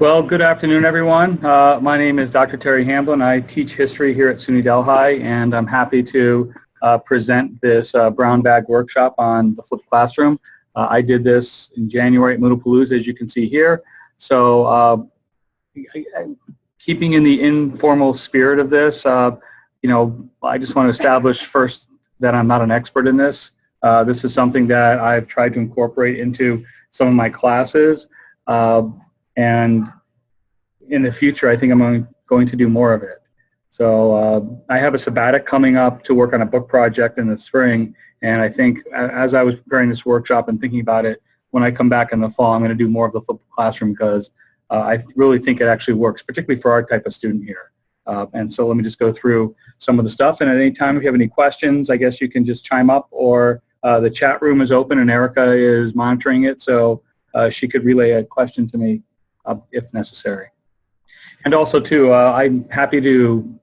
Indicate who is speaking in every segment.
Speaker 1: Well, good afternoon, everyone. My name is Dr. Terry Hamblin. I teach history here at SUNY Delhi, and I'm happy to present this brown bag workshop on the flipped classroom. I did this in January at Moodlepalooza, as you can see here. So, keeping in the informal spirit of this, I just want to establish first that I'm not an expert in this. This is something that I've tried to incorporate into some of my classes. And in the future, I think I'm going to do more of it. So I have a sabbatic coming up to work on a book project in the spring, and I think as I was preparing this workshop and thinking about it, when I come back in the fall, I'm going to do more of the flipped classroom because I really think it actually works, particularly for our type of student here. And so let me just go through some of the stuff, and at any time if you have any questions, I guess you can just chime up, or the chat room is open and Erica is monitoring it, so she could relay a question to me if necessary. And also, too, I'm happy to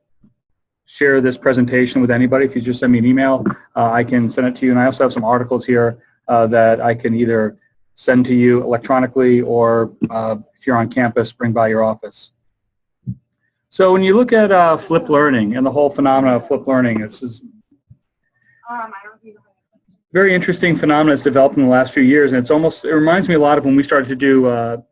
Speaker 1: share this presentation with anybody. If you just send me an email, I can send it to you. And I also have some articles here that I can either send to you electronically or if you're on campus, bring by your office. So when you look at flipped learning and the whole phenomenon of flipped learning, this is very interesting phenomenon that's developed in the last few years. And it reminds me a lot of when we started to do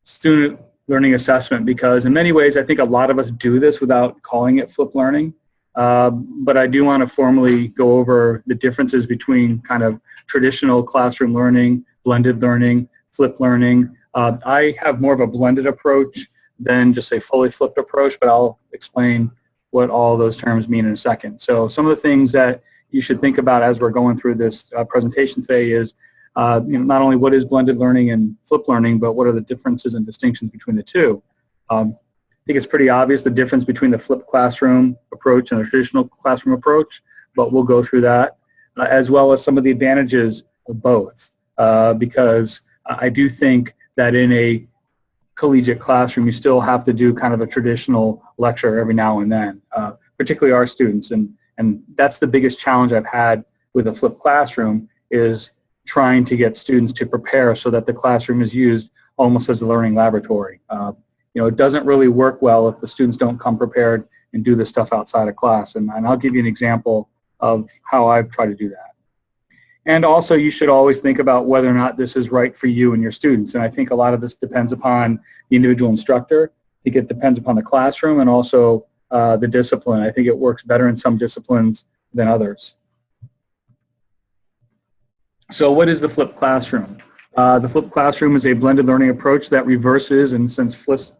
Speaker 1: student learning assessment, because in many ways I think a lot of us do this without calling it flipped learning. But I do want to formally go over the differences between kind of traditional classroom learning, blended learning, flipped learning. I have more of a blended approach than just a fully flipped approach, but I'll explain what all those terms mean in a second. So some of the things that you should think about as we're going through this presentation today is not only what is blended learning and flipped learning, but what are the differences and distinctions between the two. I think it's pretty obvious the difference between the flipped classroom approach and the traditional classroom approach, but we'll go through that, as well as some of the advantages of both, because I do think that in a collegiate classroom, you still have to do kind of a traditional lecture every now and then, particularly our students, and that's the biggest challenge I've had with a flipped classroom is trying to get students to prepare so that the classroom is used almost as a learning laboratory. It doesn't really work well if the students don't come prepared and do this stuff outside of class, and I'll give you an example of how I've tried to do that. And also, you should always think about whether or not this is right for you and your students, and I think a lot of this depends upon the individual instructor. I think it depends upon the classroom and also the discipline. I think it works better in some disciplines than others. So what is the flipped classroom? The flipped classroom is a blended learning approach that reverses and flips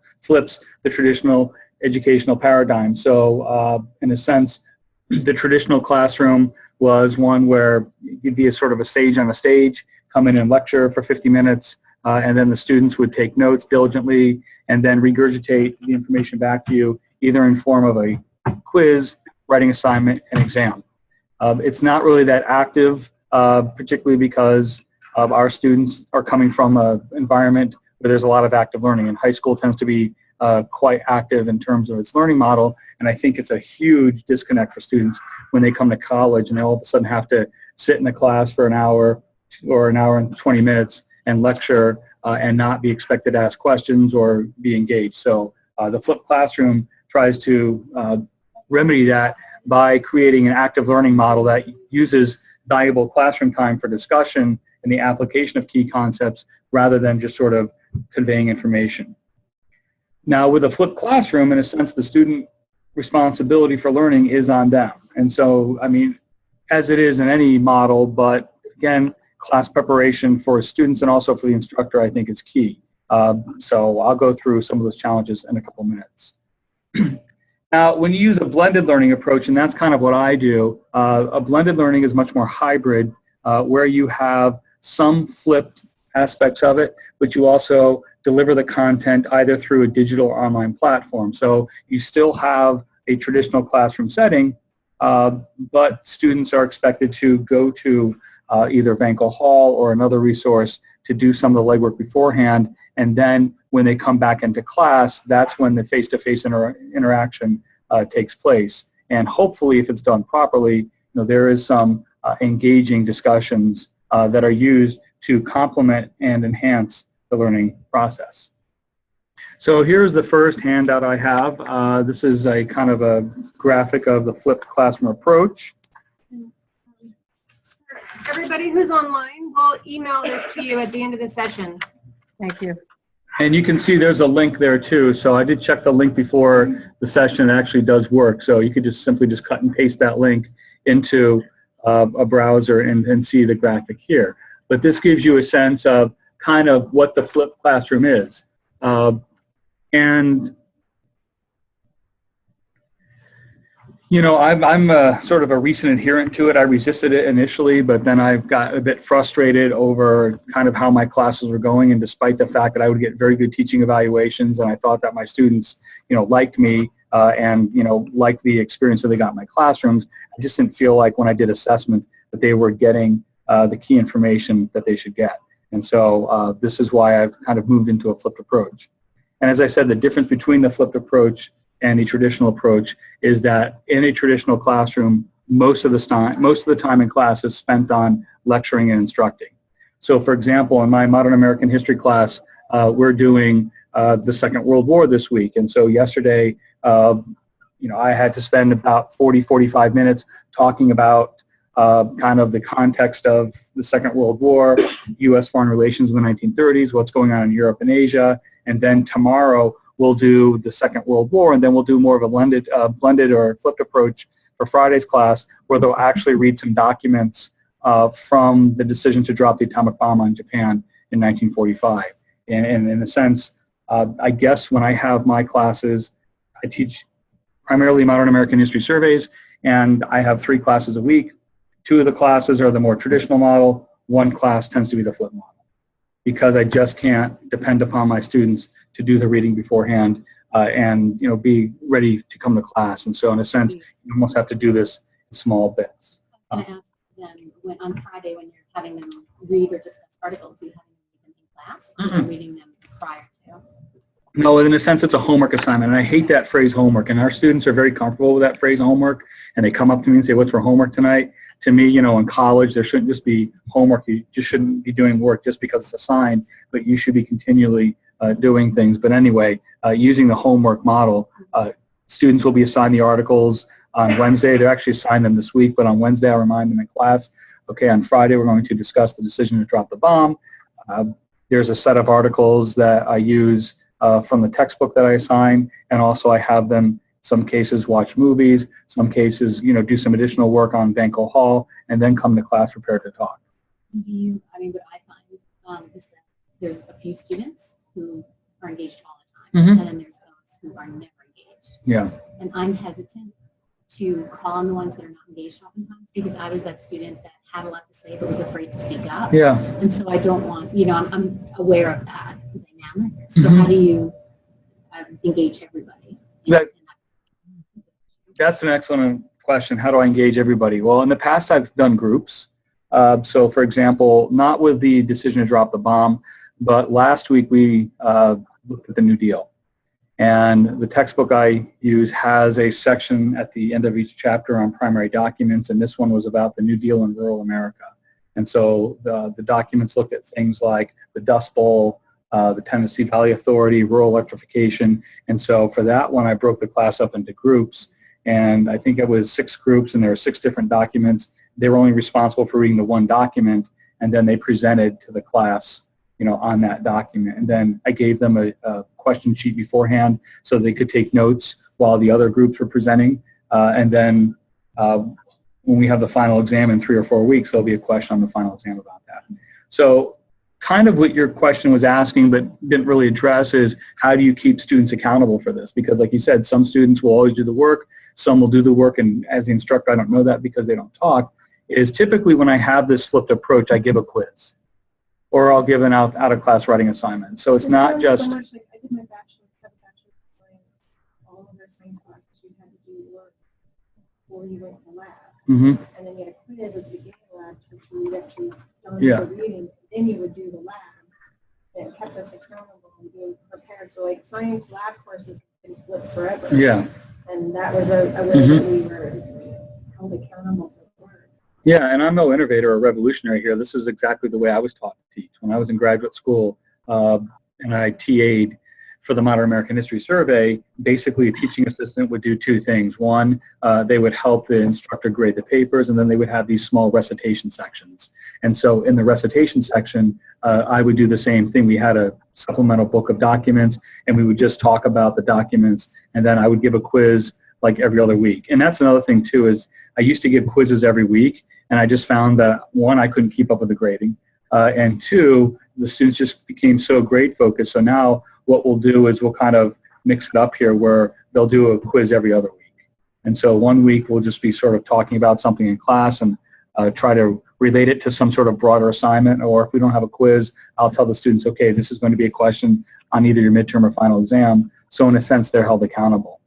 Speaker 1: the traditional educational paradigm. So in a sense, the traditional classroom was one where you'd be a sort of a sage on a stage, come in and lecture for 50 minutes, and then the students would take notes diligently and then regurgitate the information back to you, either in form of a quiz, writing assignment, and exam. It's not really that active, particularly because our students are coming from an environment where there's a lot of active learning, and high school tends to be quite active in terms of its learning model, and I think it's a huge disconnect for students when they come to college and they all of a sudden have to sit in a class for an hour or an hour and 20 minutes and lecture and not be expected to ask questions or be engaged. So the flipped classroom tries to remedy that by creating an active learning model that uses valuable classroom time for discussion and the application of key concepts rather than just sort of conveying information. Now, with a flipped classroom, in a sense, the student responsibility for learning is on them. And so, I mean, as it is in any model, but again, class preparation for students and also for the instructor, I think, is key. So I'll go through some of those challenges in a couple minutes. Now, when you use a blended learning approach, and that's kind of what I do, a blended learning is much more hybrid, where you have some flipped aspects of it, but you also deliver the content either through a digital or online platform. So you still have a traditional classroom setting, but students are expected to go to either Vanco Hall or another resource to do some of the legwork beforehand, and then when they come back into class, that's when the face-to-face interaction takes place. And hopefully, if it's done properly, there is some engaging discussions that are used to complement and enhance the learning process. So here's the first handout I have. This is a kind of a graphic of the flipped classroom approach.
Speaker 2: Everybody who's online, we'll email this to you at the end of the session.
Speaker 3: Thank you.
Speaker 1: And you can see there's a link there too. So I did check the link before the session. It actually does work. So you could just simply just cut and paste that link into a browser and see the graphic here. But this gives you a sense of kind of what the flipped classroom is. And you know, I'm sort of a recent adherent to it. I resisted it initially, but then I got a bit frustrated over kind of how my classes were going, and despite the fact that I would get very good teaching evaluations, and I thought that my students, you know, liked me and, you know, liked the experience that they got in my classrooms, I just didn't feel like when I did assessment that they were getting the key information that they should get. And so this is why I've kind of moved into a flipped approach. And as I said, the difference between the flipped approach and the traditional approach is that in a traditional classroom, most of the time in class is spent on lecturing and instructing. So for example, in my modern American history class, we're doing the Second World War this week. And so yesterday, you know, I had to spend about 45 minutes talking about kind of the context of the Second World War, U.S. foreign relations in the 1930s, what's going on in Europe and Asia, and then tomorrow we'll do the Second World War, and then we'll do more of a blended or flipped approach for Friday's class, where they'll actually read some documents from the decision to drop the atomic bomb on Japan in 1945. And in a sense, I guess when I have my classes, I teach primarily modern American history surveys, and I have 3 classes a week. 2 of the classes are the more traditional model. 1 class tends to be the flip model, because I just can't depend upon my students to do the reading beforehand and, you know, be ready to come to class. And so in a sense, you almost have to do this in small bits.
Speaker 4: I'm going to ask them on Friday when you're having them read or discuss articles, are you having them read them in class or are you reading them prior to?
Speaker 1: No, in a sense, it's a homework assignment, and I hate that phrase homework, and our students are very comfortable with that phrase homework, and they come up to me and say, what's for homework tonight? To me, you know, in college, there shouldn't just be homework. You just shouldn't be doing work just because it's assigned, but you should be continually doing things. But anyway, using the homework model, students will be assigned the articles on Wednesday. They're actually assigned them this week, but on Wednesday I'll remind them in class, okay, on Friday we're going to discuss the decision to drop the bomb. There's a set of articles that I use from the textbook that I assign, and also I have them, some cases, watch movies, some cases, you know, do some additional work on Banco Hall, and then come to class prepared to talk.
Speaker 4: I mean, what I find is that there's a few students who are engaged all the time, and then there's those who are never engaged.
Speaker 1: Yeah.
Speaker 4: And I'm hesitant to call on the ones that are not engaged oftentimes, because I was that student that had a lot to say but was afraid to speak up.
Speaker 1: Yeah.
Speaker 4: And so I don't want, you know, I'm aware of that dynamic. So how do you engage everybody?
Speaker 1: That's an excellent question. How do I engage everybody? Well, in the past, I've done groups. So, for example, not with the decision to drop the bomb, but last week we looked at the New Deal. And the textbook I use has a section at the end of each chapter on primary documents, and this one was about the New Deal in rural America. And so the documents look at things like the Dust Bowl, the Tennessee Valley Authority, rural electrification. And so for that one, I broke the class up into groups. And I think it was 6 groups, and there were 6 different documents. They were only responsible for reading the one document, and then they presented to the class, you know, on that document. And then I gave them a question sheet beforehand so they could take notes while the other groups were presenting. And then when we have the final exam in 3 or 4 weeks, there'll be a question on the final exam about that. So kind of what your question was asking but didn't really address is, how do you keep students accountable for this? Because like you said, some students will always do the work, some will do the work, and as the instructor, I don't know that because they don't talk, is typically when I have this flipped approach, I give a quiz, or I'll give an out-of-class writing assignment. So it's not just...
Speaker 2: So much like I did my bachelor's science, all of our science classes, you had to do work before you went to the lab. And then you had a quiz at the beginning of the lab, which you would actually done the reading, then you would do the lab. That kept us accountable and being prepared. So like science lab courses have been flipped forever. Yeah. And that was a way that we were held accountable for work.
Speaker 1: Yeah, and I'm no innovator or revolutionary here. This is exactly the way I was taught to teach. When I was in graduate school and I TA'd for the Modern American History Survey, basically a teaching assistant would do two things. One, they would help the instructor grade the papers, and then they would have these small recitation sections. And so in the recitation section, I would do the same thing. We had a supplemental book of documents, and we would just talk about the documents, and then I would give a quiz like every other week. And that's another thing too, is I used to give quizzes every week, and I just found that, one, I couldn't keep up with the grading, and two, the students just became so grade focused. So now what we'll do is we'll kind of mix it up here where they'll do a quiz every other week. And so one week we'll just be sort of talking about something in class and try to relate it to some sort of broader assignment, or if we don't have a quiz, I'll tell the students, okay, this is going to be a question on either your midterm or final exam. So in a sense, they're held accountable.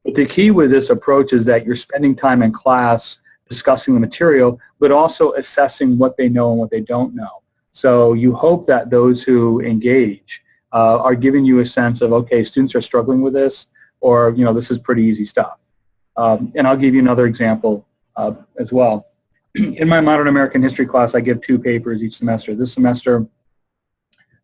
Speaker 1: But the key with this approach is that you're spending time in class discussing the material, but also assessing what they know and what they don't know. So you hope that those who engage are giving you a sense of, okay, students are struggling with this, or, you know, this is pretty easy stuff. And I'll give you another example as well. In my Modern American History class, I give 2 papers each semester. This semester,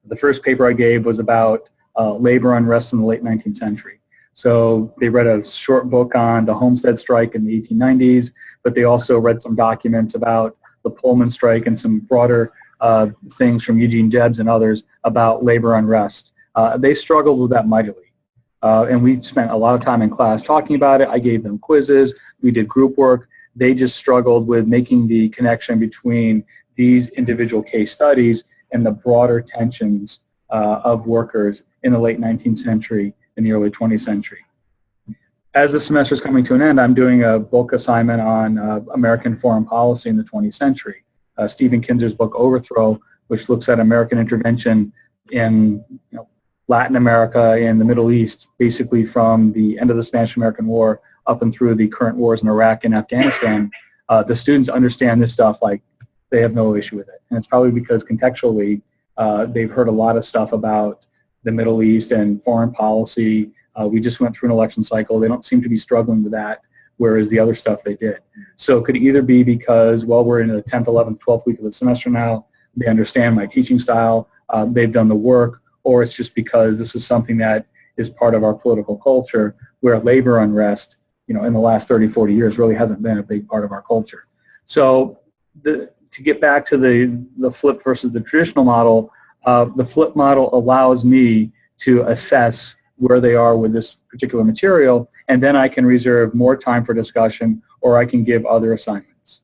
Speaker 1: the first paper I gave was about labor unrest in the late 19th century. So they read a short book on the Homestead strike in the 1890s, but they also read some documents about the Pullman strike and some broader things from Eugene Debs and others about labor unrest. They struggled with that mightily. And we spent a lot of time in class talking about it. I gave them quizzes. We did group work. They just struggled with making the connection between these individual case studies and the broader tensions of workers in the late 19th century and the early 20th century. As the semester is coming to an end, I'm doing a book assignment on American foreign policy in the 20th century. Stephen Kinzer's book Overthrow, which looks at American intervention in Latin America and the Middle East, basically from the end of the Spanish-American War up and through the current wars in Iraq and Afghanistan. The students understand this stuff like they have no issue with it. And it's probably because contextually they've heard a lot of stuff about the Middle East and foreign policy. We just went through an election cycle. They don't seem to be struggling with that, whereas the other stuff they did. So it could either be because, well, we're in the 10th, 11th, 12th week of the semester now, they understand my teaching style, they've done the work, or it's just because this is something that is part of our political culture, where labor unrest, in the last 30, 40 years really hasn't been a big part of our culture. So to get back to the flip versus the traditional model, the flip model allows me to assess where they are with this particular material, and then I can reserve more time for discussion, or I can give other assignments.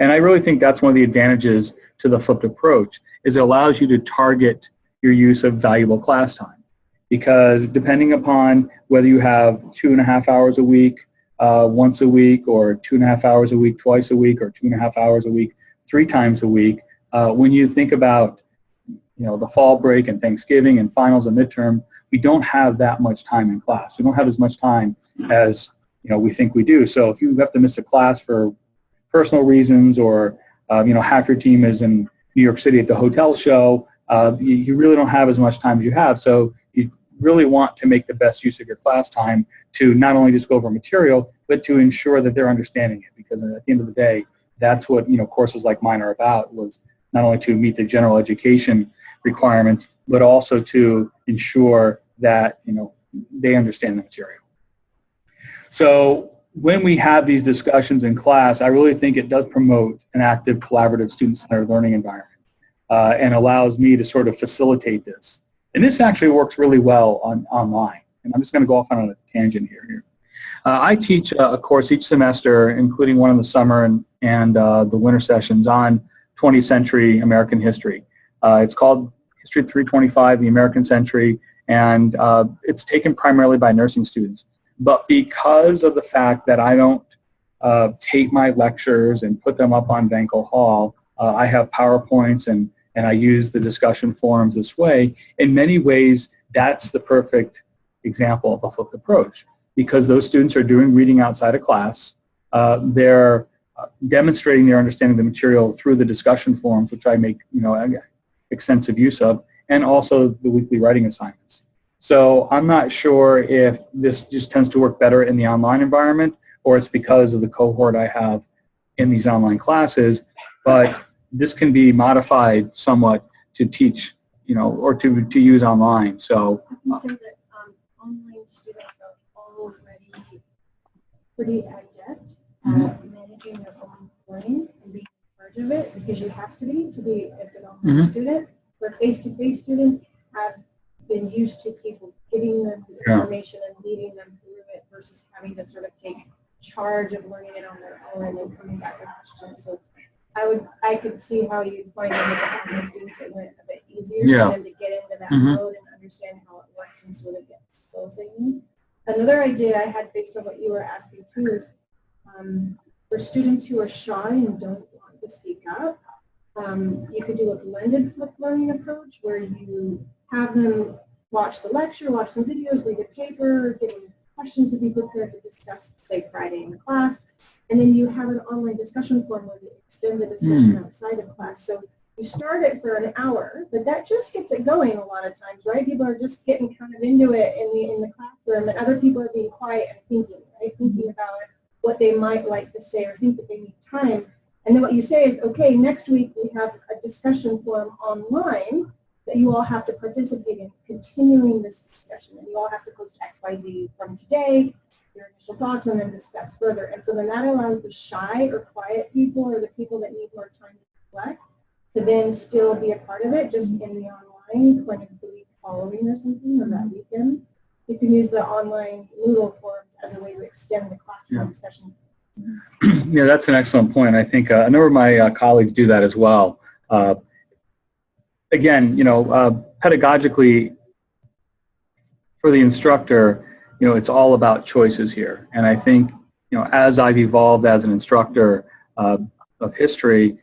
Speaker 1: And I really think that's one of the advantages to the flipped approach, is it allows you to target your use of valuable class time. Because depending upon whether you have 2.5 hours a week, once a week, or 2.5 hours a week, twice a week, or 2.5 hours a week, 3 times a week, when you think about the fall break and Thanksgiving and finals and midterm, we don't have that much time in class. We don't have as much time as we think we do. So if you have to miss a class for personal reasons, or half your team is in New York City at the hotel show, you really don't have as much time as you have. So you really want to make the best use of your class time to not only just go over material, but to ensure that they're understanding it. Because at the end of the day, that's what courses like mine are about, was not only to meet the general education requirements, but also to ensure that they understand the material. So when we have these discussions in class, I really think it does promote an active, collaborative, student-centered learning environment, and allows me to sort of facilitate this. And this actually works really well online. And I'm just going to go off on a tangent here. I teach a course each semester, including one in the summer and the winter sessions, on 20th century American history. It's called History 325, the American Century, and it's taken primarily by nursing students. But because of the fact that I don't tape my lectures and put them up on Vanco Hall, I have PowerPoints and I use the discussion forums this way. In many ways, that's the perfect example of a flipped approach, because those students are doing reading outside of class. They're demonstrating their understanding of the material through the discussion forums, which I make extensive use of, and also the weekly writing assignments. So I'm not sure if this just tends to work better in the online environment, or it's because of the cohort I have in these online classes, but this can be modified somewhat to teach, or to use online. So
Speaker 2: You said that online students are already pretty adept at managing their own learning and being in charge of it, because you have to be a good online student. Where face-to-face students have been used to people giving them the information and leading them through it versus having to sort of take charge of learning it on their own and then coming back with questions. So I could see how you find that with the online students it went a bit easier for them to get into that mode and understand how it works and sort of get exposing. Another idea I had based on what you were asking too is for students who are shy and don't want to speak up, you could do a blended flipped learning approach where you have them watch the lecture, watch some videos, read a paper, give them questions to be prepared to discuss, say, Friday in class, and then you have an online discussion forum where you extend the discussion outside of class. So you start it for an hour, but that just gets it going a lot of times, right? People are just getting kind of into it in the classroom, and other people are being quiet and thinking, right? Thinking about what they might like to say or think that they need time. And then what you say is, okay, next week we have a discussion forum online that you all have to participate in, continuing this discussion. And you all have to post XYZ from today, your initial thoughts, and then discuss further. And so then that allows the shy or quiet people or the people that need more time to reflect to then still be a part of it, just in the online clinic the week following or something, or that weekend. You can use the online Moodle forums as a way to extend the classroom discussion.
Speaker 1: Yeah, that's an excellent point. I think a number of my colleagues do that as well. Again, pedagogically, for the instructor, it's all about choices here. And I think, as I've evolved as an instructor of history,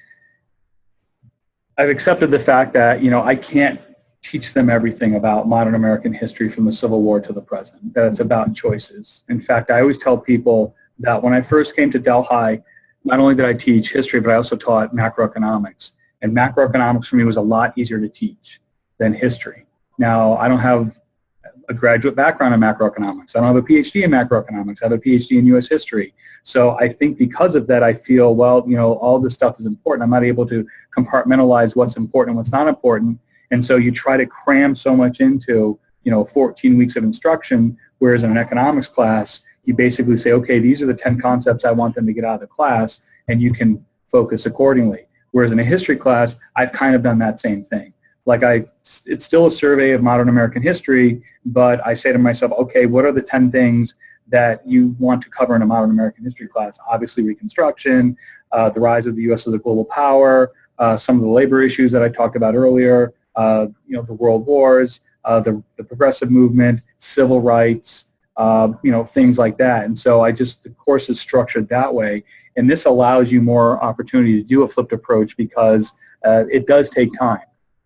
Speaker 1: I've accepted the fact that, I can't teach them everything about modern American history from the Civil War to the present, that it's about choices. In fact, I always tell people that when I first came to Delhi, not only did I teach history, but I also taught macroeconomics. And macroeconomics for me was a lot easier to teach than history. Now, I don't have a graduate background in macroeconomics. I don't have a PhD in macroeconomics. I have a PhD in U.S. history. So I think because of that, I feel, well, all this stuff is important. I'm not able to compartmentalize what's important and what's not important. And so you try to cram so much into, 14 weeks of instruction, whereas in an economics class, you basically say, okay, these are the 10 concepts I want them to get out of the class, and you can focus accordingly. Whereas in a history class, I've kind of done that same thing. It's still a survey of modern American history, but I say to myself, okay, what are the 10 things that you want to cover in a modern American history class? Obviously, Reconstruction, the rise of the U.S. as a global power, some of the labor issues that I talked about earlier, the world wars, the progressive movement, civil rights, things like that. And so the course is structured that way. And this allows you more opportunity to do a flipped approach because it does take time.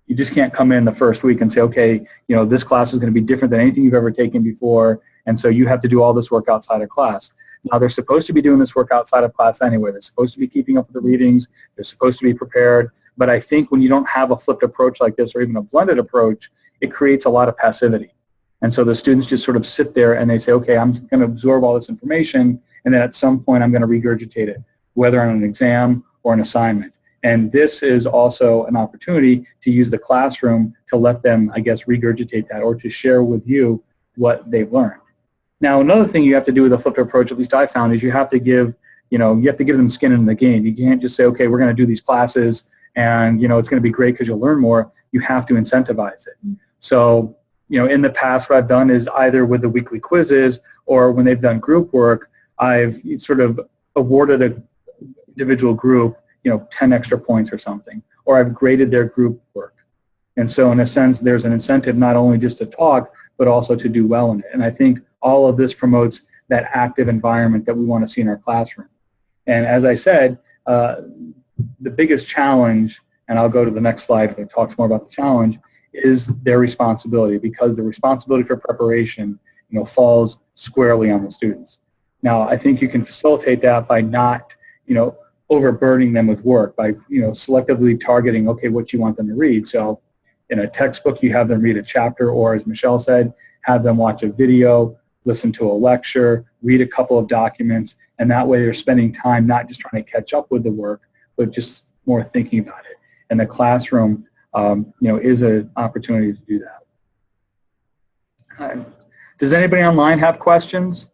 Speaker 1: You just can't come in the first week and say, okay, this class is going to be different than anything you've ever taken before, and so you have to do all this work outside of class. Now, they're supposed to be doing this work outside of class anyway. They're supposed to be keeping up with the readings. They're supposed to be prepared. But I think when you don't have a flipped approach like this or even a blended approach, it creates a lot of passivity. And so the students just sort of sit there and they say, okay, I'm going to absorb all this information, and then at some point I'm going to regurgitate it, whether on an exam or an assignment. And this is also an opportunity to use the classroom to let them, regurgitate that or to share with you what they've learned. Now, another thing you have to do with a flipped approach, at least I found, is you have to give them skin in the game. You can't just say, okay, we're going to do these classes and, it's going to be great because you'll learn more. You have to incentivize it. So, in the past, what I've done is either with the weekly quizzes or when they've done group work, I've sort of awarded an individual group 10 extra points or something, or I've graded their group work. And so in a sense, there's an incentive not only just to talk, but also to do well in it. And I think all of this promotes that active environment that we want to see in our classroom. And as I said, the biggest challenge, and I'll go to the next slide that talks more about the challenge, is their responsibility, because the responsibility for preparation, falls squarely on the students. Now, I think you can facilitate that by not, overburdening them with work, by selectively targeting, okay, what you want them to read. So in a textbook, you have them read a chapter, or as Michelle said, have them watch a video, listen to a lecture, read a couple of documents, and that way they're spending time not just trying to catch up with the work, but just more thinking about it. And the classroom, is an opportunity to do that. Does anybody online have questions?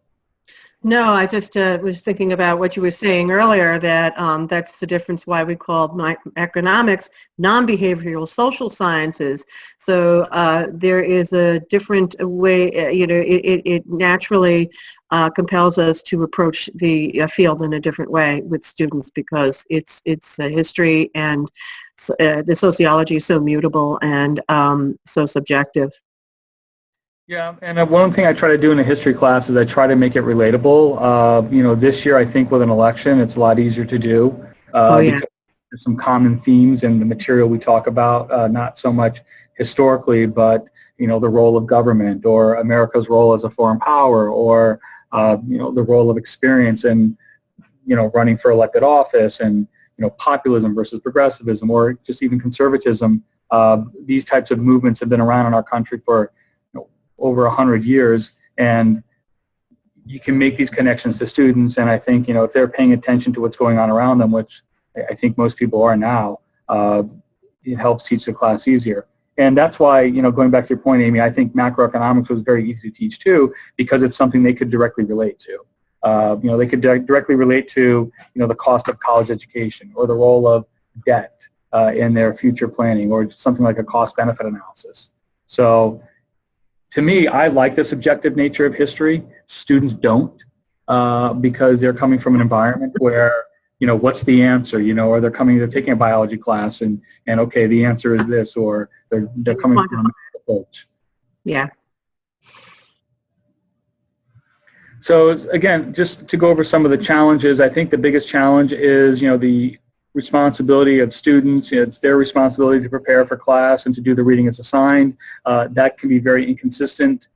Speaker 3: No, I just was thinking about what you were saying earlier, that that's the difference why we called economics non-behavioral social sciences. So there is a different way, it naturally compels us to approach the field in a different way with students, because it's history and the sociology is so mutable and so subjective.
Speaker 1: Yeah, and one thing I try to do in a history class is I try to make it relatable. This year I think with an election it's a lot easier to do. Because there's some common themes in the material we talk about, not so much historically, but the role of government, or America's role as a foreign power, or the role of experience in running for elected office, and populism versus progressivism, or just even conservatism. These types of movements have been around in our country for over 100 years, and you can make these connections to students, and I think if they're paying attention to what's going on around them, which I think most people are now, it helps teach the class easier. And that's why, going back to your point, Amy, I think macroeconomics was very easy to teach too, because it's something they could directly relate to. They could directly relate to the cost of college education, or the role of debt in their future planning, or something like a cost-benefit analysis. So to me, I like the subjective nature of history. Students don't, because they're coming from an environment where, what's the answer, or they're taking a biology class and okay, the answer is this, or they're coming from an approach.
Speaker 3: Yeah.
Speaker 1: So again, just to go over some of the challenges, I think the biggest challenge is, the responsibility of students. It's their responsibility to prepare for class and to do the reading as assigned. That can be very inconsistent.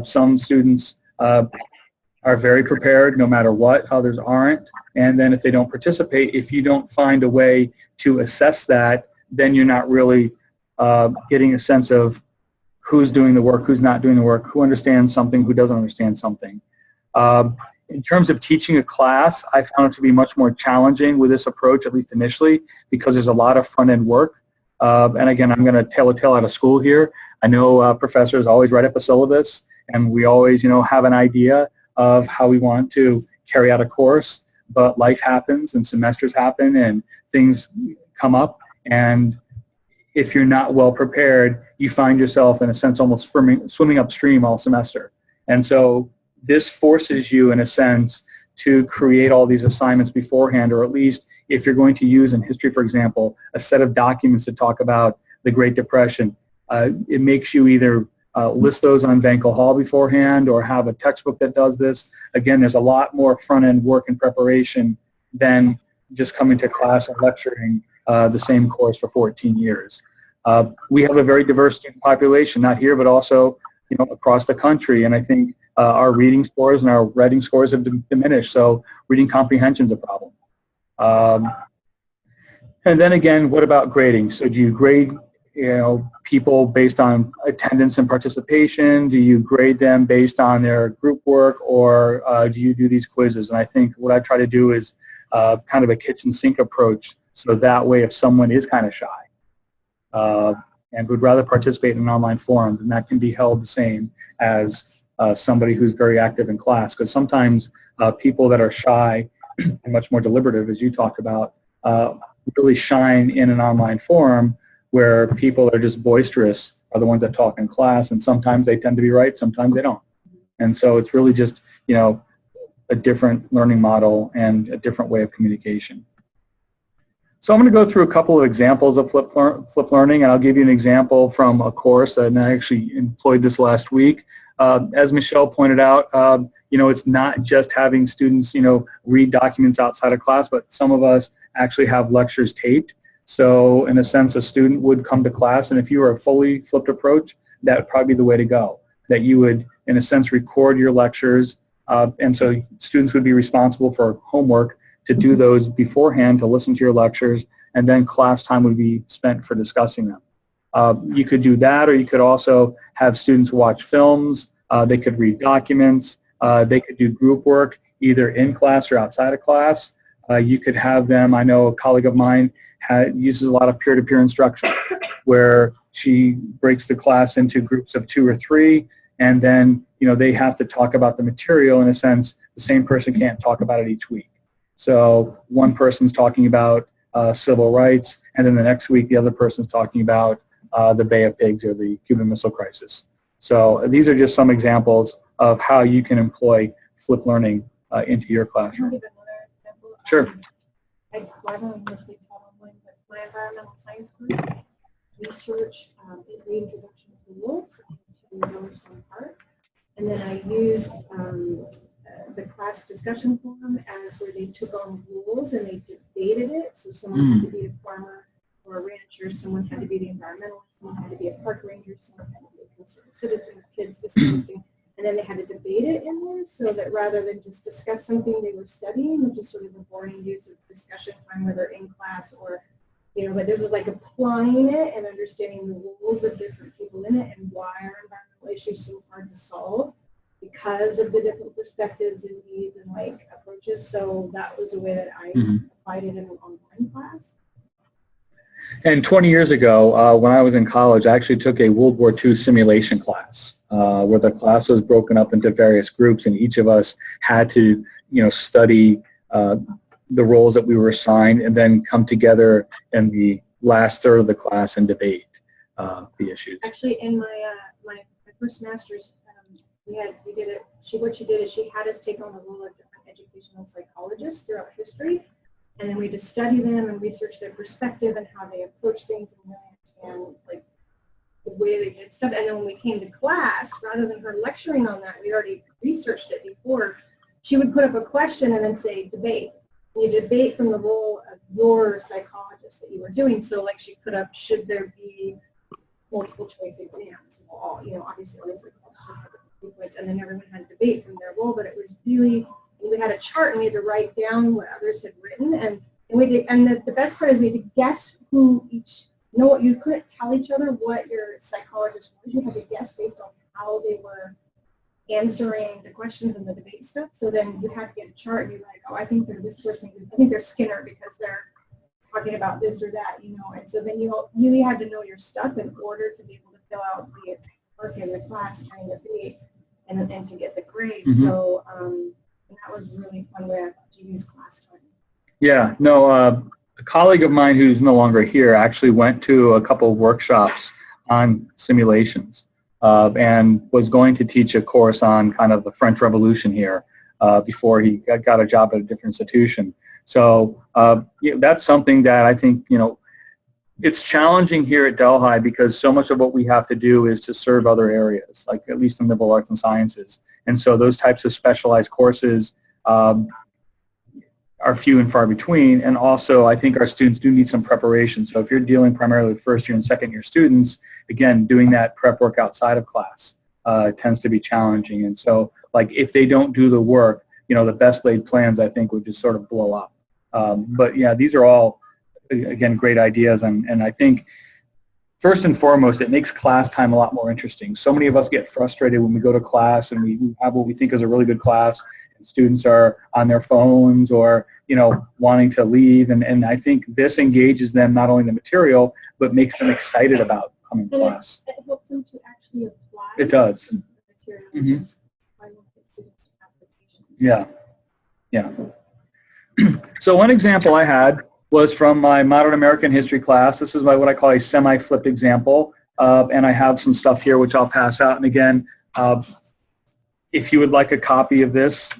Speaker 1: Some students are very prepared no matter what, others aren't. And then if they don't participate, if you don't find a way to assess that, then you're not really getting a sense of who's doing the work, who's not doing the work, who understands something, who doesn't understand something. In terms of teaching a class, I found it to be much more challenging with this approach, at least initially, because there's a lot of front-end work. And again, I'm going to tell a tale out of school here. I know professors always write up a syllabus, and we always, have an idea of how we want to carry out a course, but life happens, and semesters happen, and things come up, and if you're not well prepared, you find yourself, in a sense, almost swimming upstream all semester. And so this forces you, in a sense, to create all these assignments beforehand, or at least if you're going to use in history, for example, a set of documents to talk about the Great Depression. It makes you either list those on Vankel Hall beforehand, or have a textbook that does this. Again, there's a lot more front-end work and preparation than just coming to class and lecturing the same course for 14 years. We have a very diverse student population, not here, but also across the country, and I think our reading scores and our writing scores have diminished, so reading comprehension is a problem. And then again, what about grading? So do you grade people based on attendance and participation? Do you grade them based on their group work, or do you do these quizzes? And I think what I try to do is kind of a kitchen sink approach, so that way if someone is kind of shy and would rather participate in an online forum, then that can be held the same as somebody who's very active in class, because sometimes people that are shy and much more deliberative, as you talked about, really shine in an online forum where people are just boisterous, are the ones that talk in class, and sometimes they tend to be right, sometimes they don't. And so it's really just, a different learning model and a different way of communication. So I'm going to go through a couple of examples of flipped learning, and I'll give you an example from a course, and I actually employed this last week. As Michelle pointed out, it's not just having students, read documents outside of class, but some of us actually have lectures taped. So in a sense, a student would come to class, and if you were a fully flipped approach, that would probably be the way to go. That you would, in a sense, record your lectures, and so students would be responsible for homework to do those beforehand, to listen to your lectures, and then class time would be spent for discussing them. You could do that, or you could also have students watch films, they could read documents, they could do group work either in class or outside of class. You could have them, I know a colleague of mine uses a lot of peer-to-peer instruction where she breaks the class into groups of 2 or 3, and then, they have to talk about the material in a sense. The same person can't talk about it each week. So one person's talking about civil rights, and then the next week the other person's talking about the Bay of Pigs or the Cuban Missile Crisis. So these are just some examples of how you can employ flipped learning into your classroom.
Speaker 2: I'll give another example.
Speaker 1: Sure.
Speaker 2: I've only mostly taught online, but my environmental science course, research, reintroduction to wolves into Yellowstone Park. And then I used the class discussion forum as where they took on rules and they debated it. So someone had to be a farmer or a rancher, someone had to be the environmentalist, someone had to be a park ranger, someone had to be a concerned citizen, kids, this kind of thing. And then they had to debate it in there so that rather than just discuss something they were studying, which is sort of a boring use of discussion time, whether in class or, but there was like applying it and understanding the rules of different people in it and why are environmental issues so hard to solve because of the different perspectives and needs and like approaches. So that was a way that I applied it in an online class.
Speaker 1: And 20 years ago, when I was in college, I actually took a World War II simulation class where the class was broken up into various groups, and each of us had to, study the roles that we were assigned and then come together in the last third of the class and debate the issues.
Speaker 2: Actually, in my first master's, we did it. What she did is she had us take on the role of different educational psychologists throughout history. And then we just study them and research their perspective and how they approach things and really understand like the way they did stuff. And then when we came to class, rather than her lecturing on that, we already researched it before. She would put up a question and then say debate. And you debate from the role of your psychologist that you were doing. So like she put up, should there be multiple choice exams? Well, obviously always points, and then everyone had to debate from their role. But it was really. We had a chart and we had to write down what others had written, and we did. And the best part is we had to guess who each. You couldn't tell each other what your psychologist was. You had to guess based on how they were answering the questions and the debate stuff. So then you had to get a chart and you're like, oh, I think they're this person. I think they're Skinner because they're talking about this or that, And so then you really had to know your stuff in order to be able to fill out the work in the class during the debate and to get the grade. So. And that was really fun way to use class time. Yeah, no, a colleague of mine who's no longer here actually went to a couple of workshops on simulations and was going to teach a course on kind of the French Revolution here before he got a job at a different institution. So that's something that I think, it's challenging here at Delhi because so much of what we have to do is to serve other areas, like at least in liberal arts and sciences. And so those types of specialized courses are few and far between. And also, I think our students do need some preparation. So if you're dealing primarily with first year and second year students, again, doing that prep work outside of class tends to be challenging. And so, like, if they don't do the work, the best laid plans, I think, would just sort of blow up. But yeah, these are all, again, great ideas. And I think, first and foremost, it makes class time a lot more interesting. So many of us get frustrated when we go to class and we have what we think is a really good class, and students are on their phones or, wanting to leave. And I think this engages them not only in the material, but makes them excited about coming to class. It helps them to actually apply.
Speaker 1: It does.
Speaker 2: The material.
Speaker 1: Yeah. Yeah. So one example I had was from my modern American history class. This is what I call a semi-flipped example. And I have some stuff here which I'll pass out. And again, if you would like a copy of this,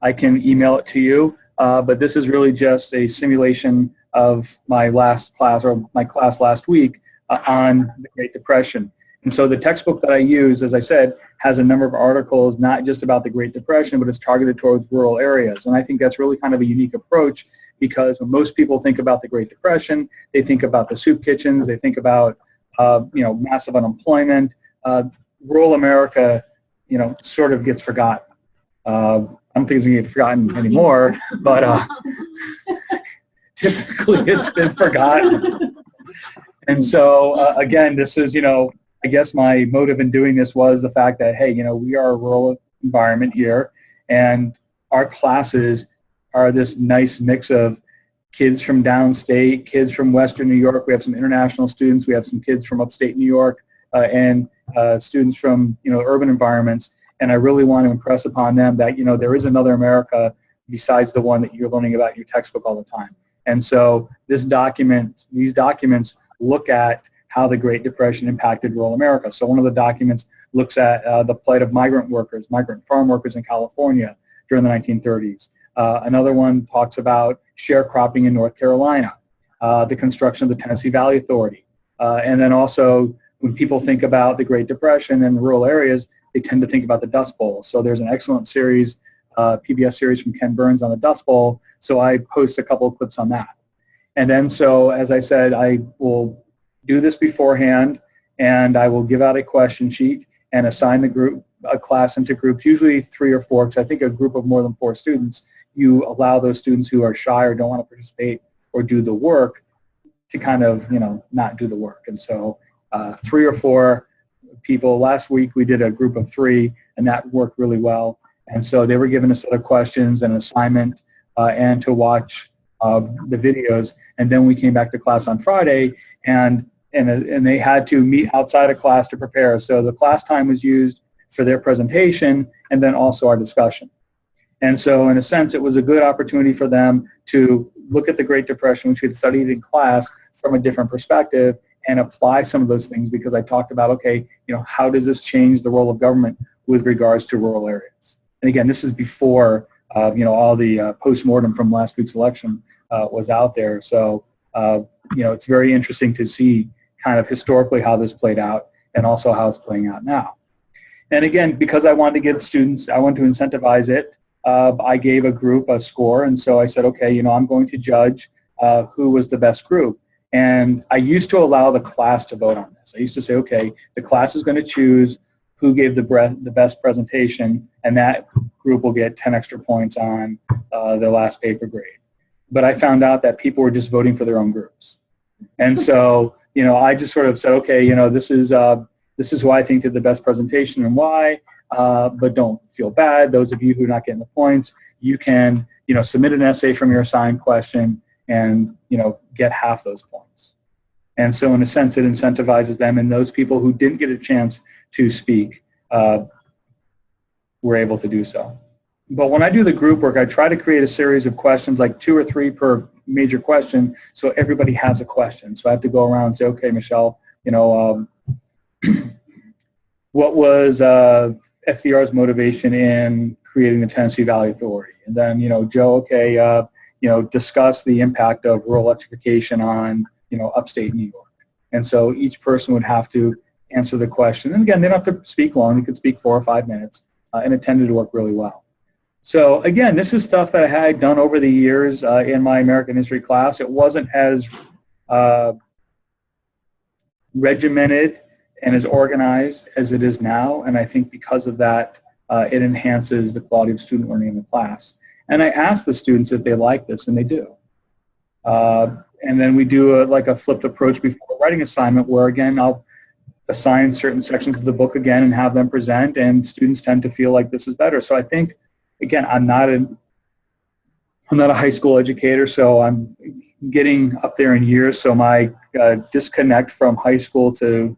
Speaker 1: I can email it to you. But this is really just a simulation of my last class or my class last week on the Great Depression. And so the textbook that I use, as I said, has a number of articles not just about the Great Depression, but it's targeted towards rural areas. And I think that's really kind of a unique approach because when most people think about the Great Depression, they think about the soup kitchens, they think about massive unemployment. Rural America, sort of gets forgotten. I don't think it's going to get forgotten anymore, but typically it's been forgotten. And so, again, this is, I guess my motive in doing this was the fact that, hey, we are a rural environment here, and our classes are this nice mix of kids from downstate, kids from Western New York. We have some international students. We have some kids from upstate New York. And students from, urban environments, and I really want to impress upon them that, there is another America besides the one that you're learning about in your textbook all the time. And so these documents look at how the Great Depression impacted rural America. So one of the documents looks at the plight of migrant farm workers in California during the 1930s. Another one talks about sharecropping in North Carolina, the construction of the Tennessee Valley Authority. And then also, when people think about the Great Depression in rural areas, they tend to think about the Dust Bowl. So there's an excellent series, PBS series from Ken Burns on the Dust Bowl. So I post a couple of clips on that. And then, so as I said, I will do this beforehand, and I will give out a question sheet and assign a class into groups, usually 3 or 4, because I think a group of more than 4 students, you allow those students who are shy or don't want to participate or do the work to kind of, not do the work. And so 3 or 4 people, last week we did a group of 3, and that worked really well. And so they were given a set of questions and an assignment and to watch the videos. And then we came back to class on Friday, and they had to meet outside of class to prepare. So the class time was used for their presentation and then also our discussion. And so in a sense, it was a good opportunity for them to look at the Great Depression, which we had studied in class, from a different perspective and apply some of those things, because I talked about, okay, how does this change the role of government with regards to rural areas? And again, this is before, all the post-mortem from last week's election was out there. So, it's very interesting to see kind of historically how this played out and also how it's playing out now. And again, because I wanted to give students, I wanted to incentivize it, I gave a group a score. And so I said, okay, I'm going to judge who was the best group. And I used to allow the class to vote on this. I used to say, okay, the class is going to choose who gave the best presentation, and that group will get 10 extra points on their last paper grade. But I found out that people were just voting for their own groups. And so, I just sort of said, okay, this is who I think did the best presentation and why, but don't feel bad. Those of you who are not getting the points, you can, submit an essay from your assigned question and, get half those points. And so in a sense, it incentivizes them, and those people who didn't get a chance to speak were able to do so. But when I do the group work, I try to create a series of questions, like 2 or 3 per major question, so everybody has a question. So I have to go around and say, okay, Michelle, what was FDR's motivation in creating the Tennessee Valley Authority? And then, Joe, okay, discuss the impact of rural electrification on, upstate New York. And so each person would have to answer the question. And again, they don't have to speak long. They could speak 4 or 5 minutes, and it tended to work really well. So again, this is stuff that I had done over the years in my American history class. It wasn't as regimented and as organized as it is now, and I think because of that, it enhances the quality of student learning in the class. And I ask the students if they like this, and they do. And then we do a flipped approach before writing assignment, where again, I'll assign certain sections of the book again and have them present, and students tend to feel like this is better. So I think, again, I'm not a high school educator, so I'm getting up there in years, so my disconnect from high school to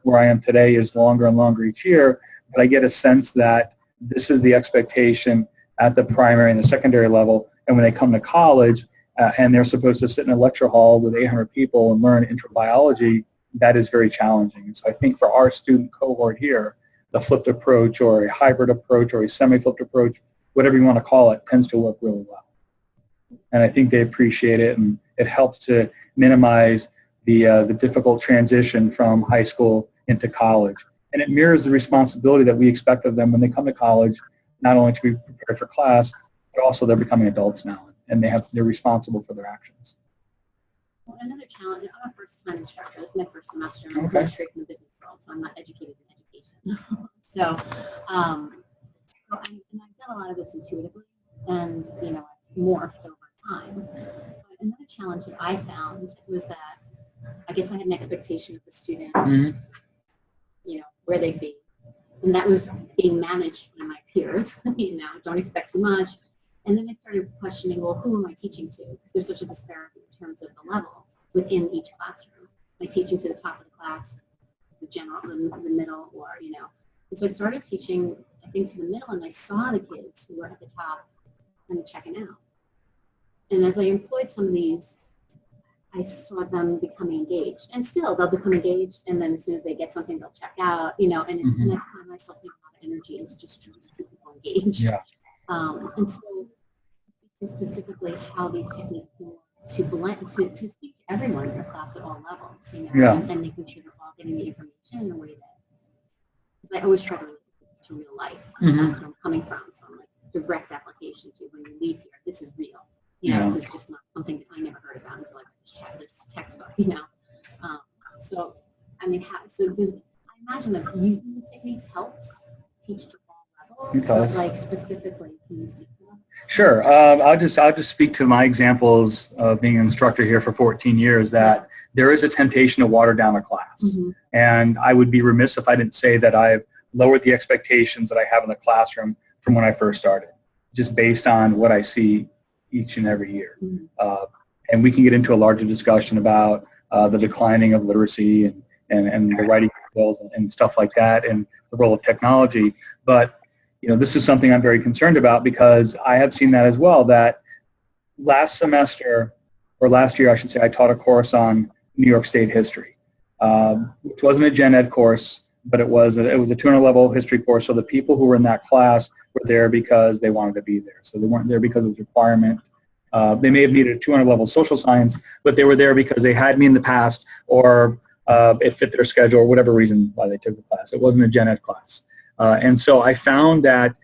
Speaker 1: where I am today is longer and longer each year, but I get a sense that this is the expectation at the primary and the secondary level, and when they come to college and they're supposed to sit in a lecture hall with 800 people and learn intrabiology, that is very challenging. And so I think for our student cohort here, the flipped approach or a hybrid approach or a semi-flipped approach, whatever you want to call it, tends to work really well. And I think they appreciate it, and it helps to minimize the difficult transition from high school into college. And it mirrors the responsibility that we expect of them when they come to college, not only to be prepared for class, but also they're becoming adults now, and they're responsible for their actions.
Speaker 4: Well, another challenge, I'm a first-time instructor. This is my first semester, and I'm coming straight from the business world, so I'm not educated in education. So, and I've done a lot of this intuitively, and, morphed over time. But another challenge that I found was that I guess I had an expectation of the student, where they'd be. And that was being managed by my peers, don't expect too much. And then I started questioning, well, who am I teaching to? Because there's such a disparity in terms of the level within each classroom. Am I teaching to the top of the class, the general, the middle, or, you know. And so I started teaching, I think, to the middle, and I saw the kids who were at the top kind of checking out. And as I employed some of these, I saw them becoming engaged. And still, they'll become engaged, and then as soon as they get something, they'll check out, you know, and, and I find myself putting a lot of energy into just trying to keep people engaged.
Speaker 1: Yeah.
Speaker 4: And so specifically how these techniques work to blend, to speak to everyone in the class at all levels, you know,
Speaker 1: Yeah.
Speaker 4: and making sure they're all getting the information in a way that, because I always try to relate it to real life. That's where I'm coming from. So I'm like, direct application to when you leave here, this is real. You know, this is just not something that I never heard about until I read this textbook, you know. So, I mean, I imagine that using these techniques helps teach to all levels, but like specifically, can you speak to them?
Speaker 1: Sure. I'll just speak to my examples of being an instructor here for 14 years that there is a temptation to water down a class. And I would be remiss if I didn't say that I've lowered the expectations that I have in the classroom from when I first started, just based on what I see each and every year. And we can get into a larger discussion about the declining of literacy and the writing skills and stuff like that and the role of technology. But you know, this is something I'm very concerned about because I have seen that as well, that last semester, or last year I should say, I taught a course on New York State history, which wasn't a gen ed course, but it was a 200 level history course. So the people who were in that class were there because they wanted to be there. So they weren't there because it was a requirement. They may have needed a 200 level social science, but they were there because they had me in the past, or it fit their schedule, or whatever reason why they took the class. It wasn't a gen ed class. And so I found that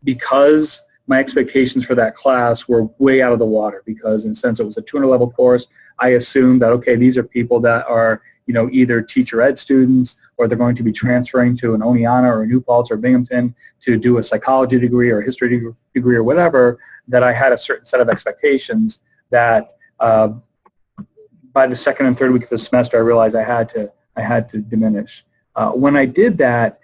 Speaker 1: because my expectations for that class were way out of the water, because in a sense it was a 200 level course, I assumed that, okay, these are people that are, you know, either teacher ed students, or they're going to be transferring to an Oneonta or a New Paltz or Binghamton to do a psychology degree or a history degree or whatever, that I had a certain set of expectations that by the second and third week of the semester I realized I had to diminish. When I did that,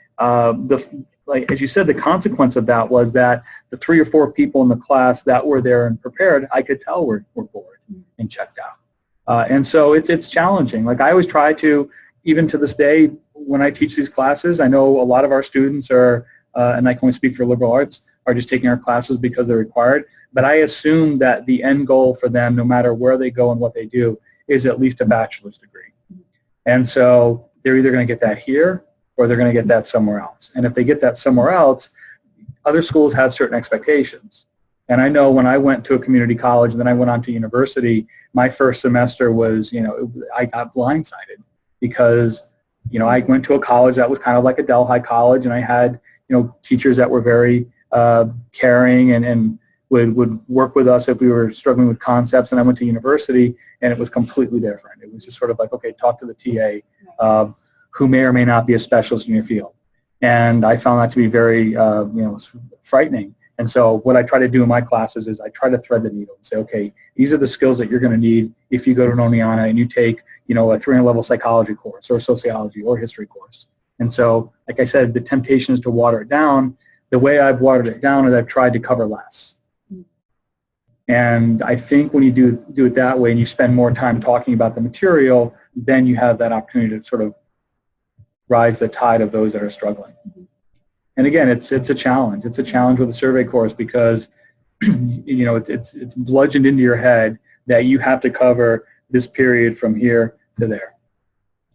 Speaker 1: like as you said, the consequence of that was that the 3 or 4 people in the class that were there and prepared, I could tell were bored and checked out. And so it's challenging. Like I always try to, even to this day, when I teach these classes, I know a lot of our students are, and I can only speak for liberal arts, are just taking our classes because they're required. But I assume that the end goal for them, no matter where they go and what they do, is at least a bachelor's degree. And so they're either going to get that here, or they're going to get that somewhere else. And if they get that somewhere else, other schools have certain expectations. And I know when I went to a community college and then I went on to university, my first semester was, you know, I got blindsided because, you know, I went to a college that was kind of like a Delhi college, and I had, you know, teachers that were very caring and would work with us if we were struggling with concepts. And I went to university and it was completely different. It was just sort of like, okay, talk to the TA. Who may or may not be a specialist in your field. And I found that to be very, you know, frightening. And so what I try to do in my classes is I try to thread the needle and say, okay, these are the skills that you're going to need if you go to an Oneonta and you take, you know, a 300 level psychology course or sociology or history course. And so, like I said, the temptation is to water it down. The way I've watered it down is I've tried to cover less. And I think when you do it that way and you spend more time talking about the material, then you have that opportunity to sort of rise the tide of those that are struggling. And again, it's a challenge. It's a challenge with a survey course because you know it's bludgeoned into your head that you have to cover this period from here to there.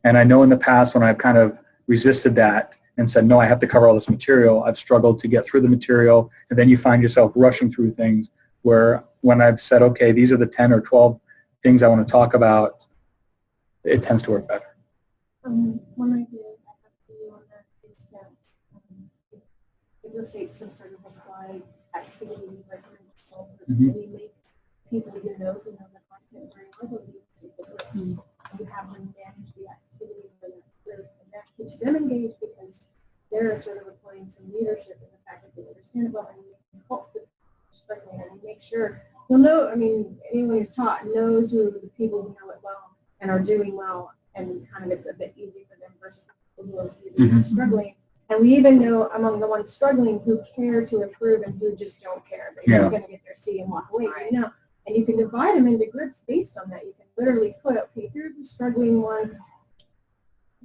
Speaker 1: And I know in the past when I've kind of resisted that and said, no, I have to cover all this material, I've struggled to get through the material, and then you find yourself rushing through things where when I've said, okay, these are the 10 or 12 things I want to talk about, it tends to work better.
Speaker 2: One idea I have for you on that is that if you'll say some sort of applied activity like and you make people you know the content very well, you have them manage the activity for that group, and that keeps them engaged because they're sort of applying some leadership in the fact that they understand it well, and you can help them struggling and make sure you'll know. I mean, anyone who's taught knows who the people who know it well and are doing well, and kind of it's a bit easier for them versus people who are really struggling. And we even know among the ones struggling who care to improve and who just don't care. They're just going to get their C and walk away. You know, and you can divide them into groups based on that. You can literally put, okay, here's the struggling ones.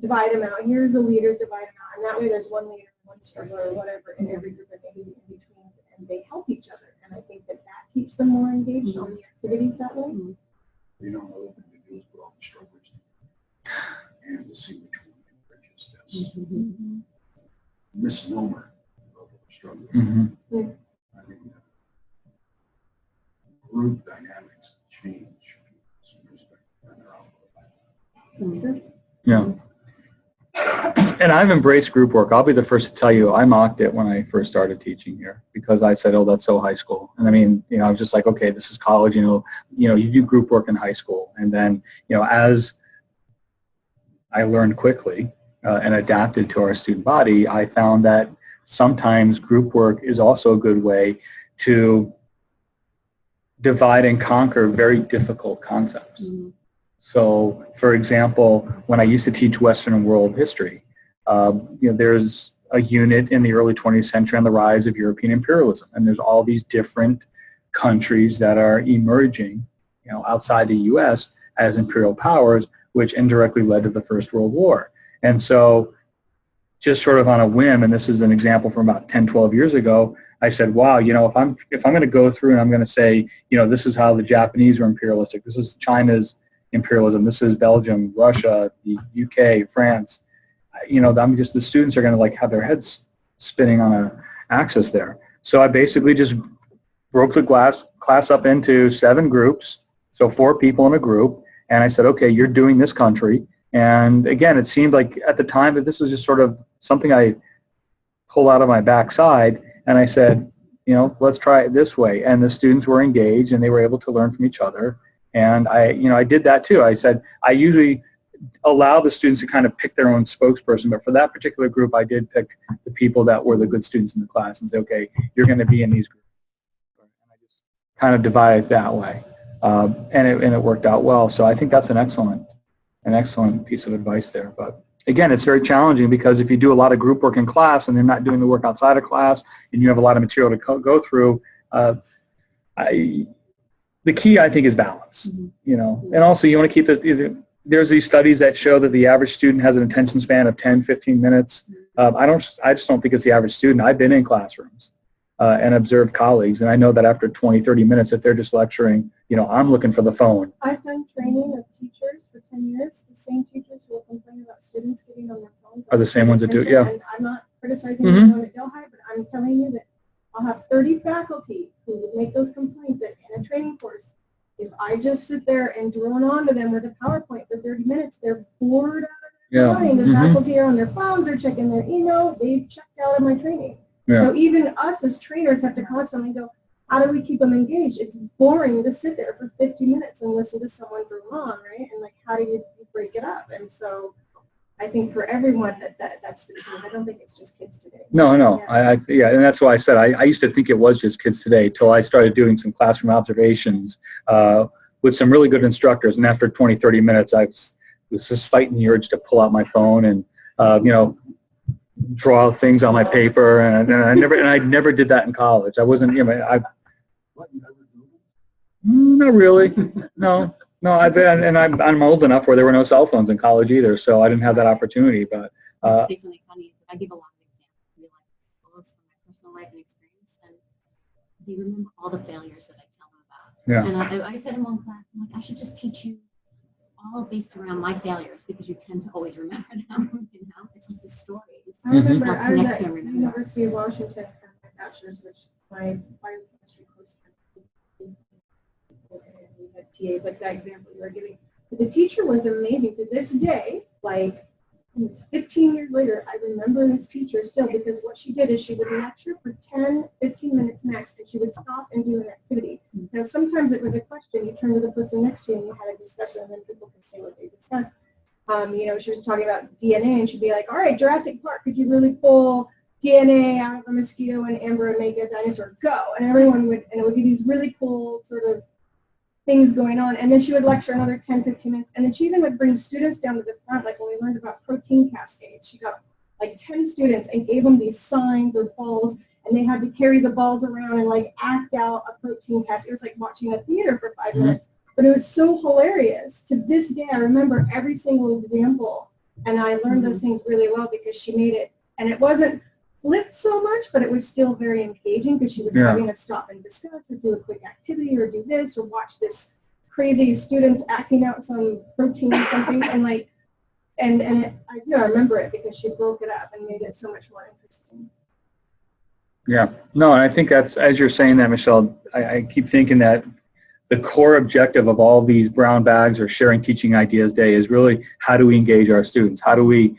Speaker 2: divide them out. Here's the leaders, divide them out. And that way there's one leader, one struggler, or whatever in every group, and maybe in between, and they help each other. And I think that keeps them more engaged on the activities that way.
Speaker 5: You know, another thing to do is put all the strugglers and to see which one can purchase this. Misnomer of the struggle. I think that group dynamics change some respect and their output.
Speaker 1: Yeah. And I've embraced group work. I'll be the first to tell you, I mocked it when I first started teaching here because I said, oh, that's so high school. And I mean, you know, I was just like, okay, this is college, you do group work in high school. And then, as I learned quickly and adapted to our student body, I found that sometimes group work is also a good way to divide and conquer very difficult concepts. So, for example, when I used to teach Western world history, there's a unit in the early 20th century on the rise of European imperialism, and there's all these different countries that are emerging, outside the U.S. as imperial powers, which indirectly led to the First World War. And so, just sort of on a whim, and this is an example from about 10, 12 years ago, I said, wow, if I'm going to go through and I'm going to say, this is how the Japanese were imperialistic, this is China's imperialism, this is Belgium, Russia, the UK, France, the students are going to have their heads spinning on an axis there. So I basically just broke the class up into 7 groups, so 4 people in a group, and I said, okay, you're doing this country. And again, it seemed like at the time that this was just sort of something I pulled out of my backside, and I said, let's try it this way. And the students were engaged, and they were able to learn from each other. And I did that too. I said, I usually allow the students to kind of pick their own spokesperson, but for that particular group, I did pick the people that were the good students in the class and say, okay, you're going to be in these groups. And I just kind of divided it that way. And it worked out well. So I think that's an excellent piece of advice there. But again, it's very challenging because if you do a lot of group work in class and they're not doing the work outside of class and you have a lot of material to go through, the key, I think, is balance, and also you want to keep there's these studies that show that the average student has an attention span of 10, 15 minutes. I just don't think it's the average student. I've been in classrooms and observed colleagues, and I know that after 20, 30 minutes, if they're just lecturing, I'm looking for the phone.
Speaker 2: I've done training of teachers for 10 years. The same teachers who will complain about students getting on their phones
Speaker 1: Are the same ones that do it, yeah.
Speaker 2: And I'm not criticizing anyone at Delhi, but I'm telling you that I'll have 30 faculty who will make those complaints in a training course. If I just sit there and drone on to them with a PowerPoint for 30 minutes, they're bored out of their mind. The faculty are on their phones, they're checking their email, they've checked out of my training.
Speaker 1: Yeah.
Speaker 2: So even us as trainers have to constantly go, how do we keep them engaged? It's boring to sit there for 50 minutes and listen to someone for long, right? And how do you break it up? And so I think for everyone that's the key. I don't think it's just kids today.
Speaker 1: No.
Speaker 2: Yeah.
Speaker 1: And that's why I said I used to think it was just kids today till I started doing some classroom observations with some really good instructors. And after 20, 30 minutes, I was just fighting the urge to pull out my phone and, draw things on my paper. And I never did that in college. I wasn't, not really. No, I'm old enough where there were no cell phones in college either, so I didn't have that opportunity. But
Speaker 4: say something funny. I give a lot of examples. From my personal life and experience, and they remember all the failures that I tell them about.
Speaker 1: Yeah.
Speaker 4: And I said in one class, I'm like, I should just teach you all based around my failures because you tend to always remember them. It's like the story.
Speaker 2: I remember
Speaker 4: I'll
Speaker 2: I was
Speaker 4: connect
Speaker 2: at
Speaker 4: to and remember.
Speaker 2: University of Washington for my bachelor's, which my biochemistry course, and we had TAs like that example you were giving. But the teacher was amazing. To this day, it's 15 years later, I remember this teacher still because what she did is she would lecture for 10, 15 minutes max, and she would stop and do an activity. Now, sometimes it was a question. You turn to the person next to you and you had a discussion, and then people can say what they discussed. She was talking about DNA, and she'd be like, all right, Jurassic Park, could you really pull DNA out of a mosquito and amber and make a dinosaur go? And everyone would, and it would be these really cool sort of things going on. And then she would lecture another 10, 15 minutes. And then she even would bring students down to the front, like when we learned about protein cascades. She got 10 students and gave them these signs or balls, and they had to carry the balls around and act out a protein cascade. It was like watching a theater for 5 minutes. But it was so hilarious. To this day, I remember every single example And I learned those things really well because she made it, and it wasn't flipped so much, but it was still very engaging because she was
Speaker 1: Yeah.
Speaker 2: having us stop and discuss or do a quick activity or do this or watch this crazy students acting out some protein or something, and like, and I remember it because she broke it up and made it so much more interesting.
Speaker 1: Yeah, no, and I think that's, as you're saying that, Michelle, I keep thinking that the core objective of all these brown bags or sharing teaching ideas day is really how do we engage our students? How do we,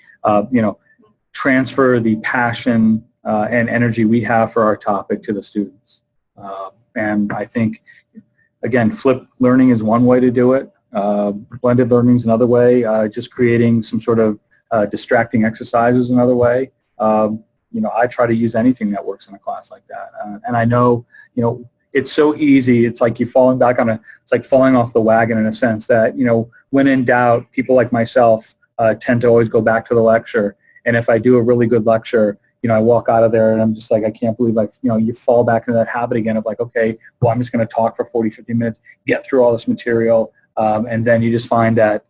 Speaker 1: transfer the passion and energy we have for our topic to the students? And I think, again, flipped learning is one way to do it. Blended learning is another way. Just creating some sort of distracting exercise is another way. I try to use anything that works in a class like that. And I know, it's so easy. It's like you're falling back on it's like falling off the wagon in a sense that, when in doubt, people like myself tend to always go back to the lecture. And if I do a really good lecture, I walk out of there and I'm just like, I can't believe, like, you fall back into that habit again of like, okay, well, I'm just going to talk for 40, 50 minutes, get through all this material. And then you just find that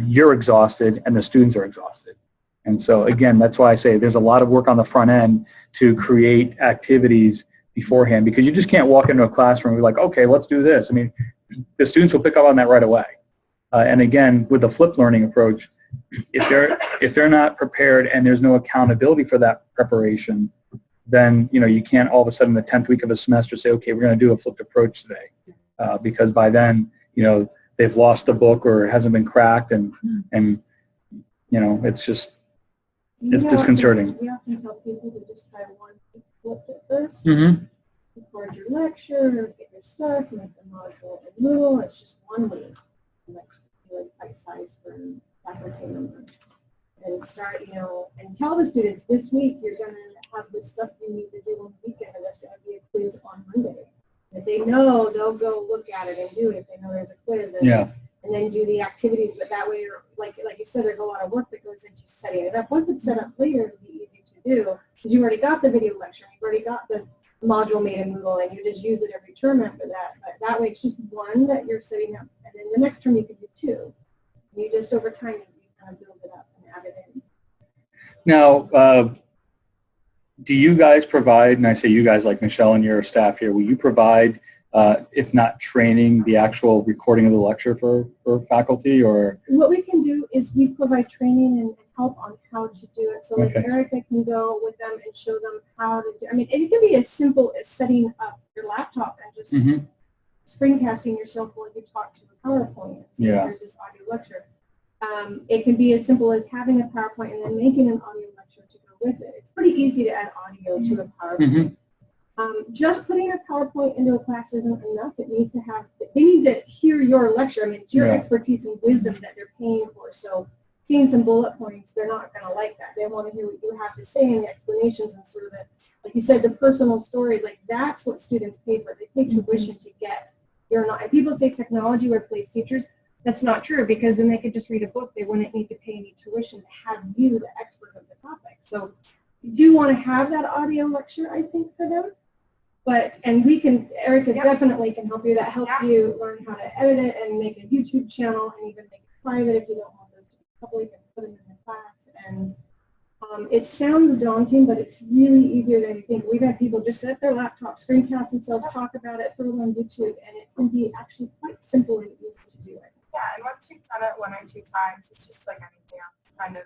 Speaker 1: you're exhausted and the students are exhausted. And so, again, that's why I say there's a lot of work on the front end to create activities beforehand, because you just can't walk into a classroom and be like, okay, let's do this. I mean, the students will pick up on that right away. And again, with the flipped learning approach, if they're not prepared and there's no accountability for that preparation, then you can't all of a sudden the 10th week of a semester say, okay, we're going to do a flipped approach today, because by then they've lost the book or it hasn't been cracked, and it's just disconcerting.
Speaker 2: We often tell people to just try one flip at first.
Speaker 1: Mm-hmm.
Speaker 2: Record your lecture, get your stuff, make the module in Moodle. It's just 1 week. And that's really bite-sized for faculty members. And start, and tell the students this week you're going to have this stuff you need to do on the weekend, and there's going to be a quiz on Monday. If they know, they'll go look at it and do it if they know there's a quiz. And then do the activities, but that way, like you said, there's a lot of work that goes into setting it up. Once it's set up later, it'll be easy to do because you've already got the video lecture, you've already got the module made in Moodle, and you just use it every term after that. But that way, it's just one that you're setting up, and then the next term you can do 2. And you just over time you kind of build it up and add it in.
Speaker 1: Now, do you guys provide, and I say you guys like Michelle and your staff here, will you provide, if not training, the actual recording of the lecture for faculty? Or
Speaker 2: what we can do is we provide training and help on how to do it. So like Erica can go with them and show them how to do. I mean, it can be as simple as setting up your laptop and just screencasting yourself while you talk to a PowerPoint. So there's this audio lecture. It can be as simple as having a PowerPoint and then making an audio lecture to go with it. It's pretty easy to add audio to a PowerPoint. Just putting a PowerPoint into a class isn't enough. It needs to have, they need to hear your lecture. I mean, it's your expertise and wisdom that they're paying for. So seeing some bullet points, they're not going to like that. They want to hear what you have to say and the explanations and sort of the, like you said, the personal stories. Like that's what students pay for. They pay tuition to get. You're not. And people say technology replaces teachers. That's not true, because then they could just read a book. They wouldn't need to pay any tuition to have you, the expert of the topic. So you do want to have that audio lecture, I think, for them. But, and we can, Erica definitely can help you. That helps you learn how to edit it and make a YouTube channel and even make it private if you don't want those to be public, and put them in the class. And it sounds daunting, but it's really easier than you think. We've had people just set up their laptop, screencast themselves, talk about it, throw it on YouTube, and it can be actually quite simple and easy to do it.
Speaker 6: Yeah, and once you've done it 1 or 2 times, it's just like anything else, kind of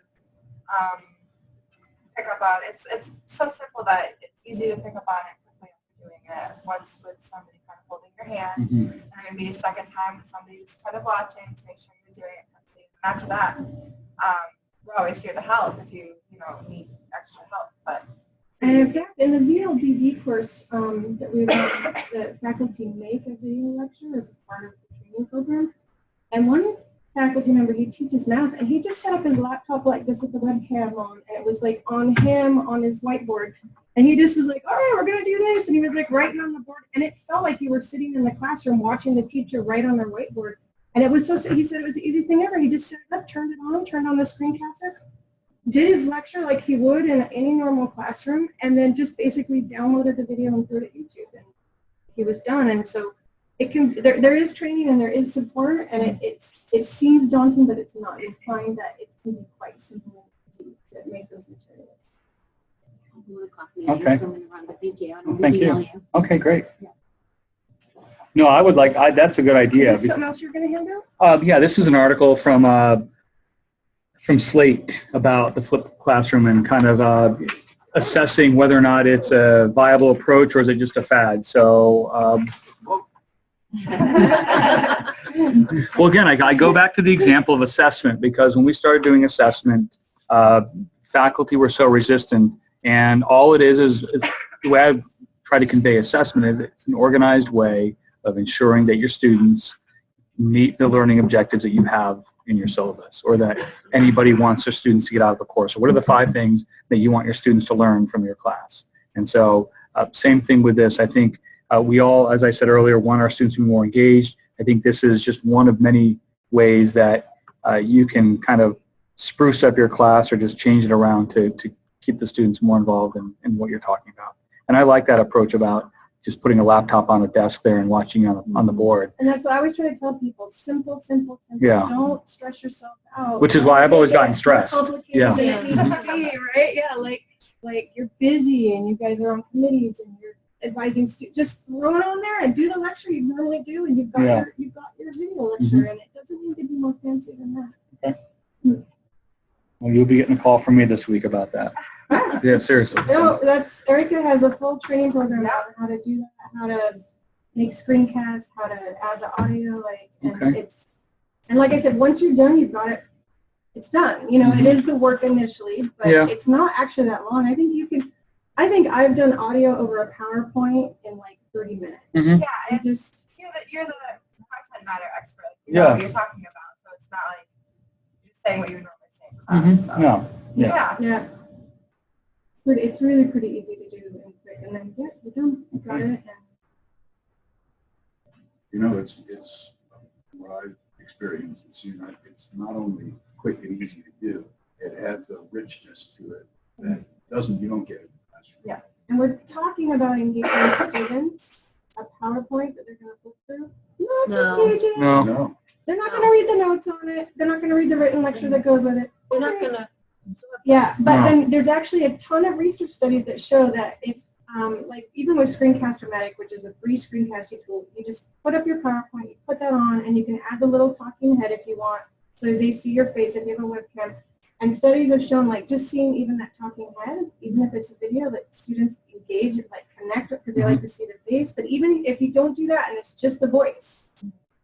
Speaker 6: pick up on. It's so simple that it's easy to pick up on it quickly after doing it. Once with somebody kind of holding your hand, and then maybe a second time with somebody just kind of watching to make sure you're doing it correctly. And after that, we're always here to help if you need extra help. But
Speaker 2: and in fact, in the VLDD course that we the faculty make a video lecture as a part of the training program. And one faculty member, he teaches math, and he just set up his laptop like this with the webcam on, and it was like on him on his whiteboard. And he just was like, all right, we're going to do this. And he was like writing on the board, and it felt like you were sitting in the classroom watching the teacher write on their whiteboard. And it was so, he said it was the easiest thing ever. He just set it up, turned on the screencaster, did his lecture like he would in any normal classroom, and then just basically downloaded the video and threw it at YouTube. And he was done. And so it can, there is training and there is support, and it seems daunting, but it's not. You find that it can be quite simple to make those materials.
Speaker 1: Okay.
Speaker 4: Thank you.
Speaker 1: Thank you. Okay, great. No, I would like, that's a good idea.
Speaker 2: Is there something else you're going to hand out?
Speaker 1: Yeah, this is an article from Slate about the flipped classroom and kind of assessing whether or not it's a viable approach or is it just a fad. So, well, again, I go back to the example of assessment because when we started doing assessment, faculty were so resistant, and all it is the way I try to convey assessment is it's an organized way of ensuring that your students meet the learning objectives that you have in your syllabus or that anybody wants their students to get out of the course. So what are the 5 things that you want your students to learn from your class? And so same thing with this. I think we all, as I said earlier, want our students to be more engaged. I think this is just one of many ways that you can kind of spruce up your class or just change it around to keep the students more involved in what you're talking about. And I like that approach about just putting a laptop on a desk there and watching on the board.
Speaker 2: And that's what I always try to tell people, simple, simple, simple.
Speaker 1: Yeah.
Speaker 2: Don't stress yourself out.
Speaker 1: Which is why I've always gotten stressed.
Speaker 2: Yeah.
Speaker 1: Yeah.
Speaker 2: It needs to be, right? Yeah, like you're busy and you guys are on committees and you're advising students. Just throw it on there and do the lecture you normally do, and you've got your video lecture, and it doesn't need to be more fancy than that.
Speaker 1: Okay. Well, you'll be getting a call from me this week about that. Yeah, seriously.
Speaker 2: No, Erica has a full training program on how to do that, how to make screencasts, how to add the audio, and like I said, once you're done, you've got it. It's done. You know, it is the work initially, but it's not actually that long. I think I've done audio over a PowerPoint in like 30 minutes.
Speaker 1: Mm-hmm.
Speaker 6: Yeah, it's you're the content matter expert. You know what you're talking about, so it's not like you're just saying what you would normally say in class. So.
Speaker 1: No.
Speaker 2: Yeah. It's really pretty easy to do, and then you're done. You got it.
Speaker 5: You know, it's what I've experienced. It's not only quick and easy to do, it adds a richness to it that you don't get in the classroom.
Speaker 2: Yeah, and we're talking about engaging students. A PowerPoint that they're going to flip through.
Speaker 1: No.
Speaker 2: They're not going to read the notes on it. They're not going to read the written lecture that goes with it.
Speaker 3: We're not going to.
Speaker 2: Yeah, but then there's actually a ton of research studies that show that if, like even with Screencast-O-Matic, which is a free screencasting tool, you just put up your PowerPoint, you put that on, and you can add the little talking head if you want, so they see your face if you have a webcam. And studies have shown, like, just seeing even that talking head, even if it's a video, that students engage, like, connect, because they like to see the face. But even if you don't do that and it's just the voice,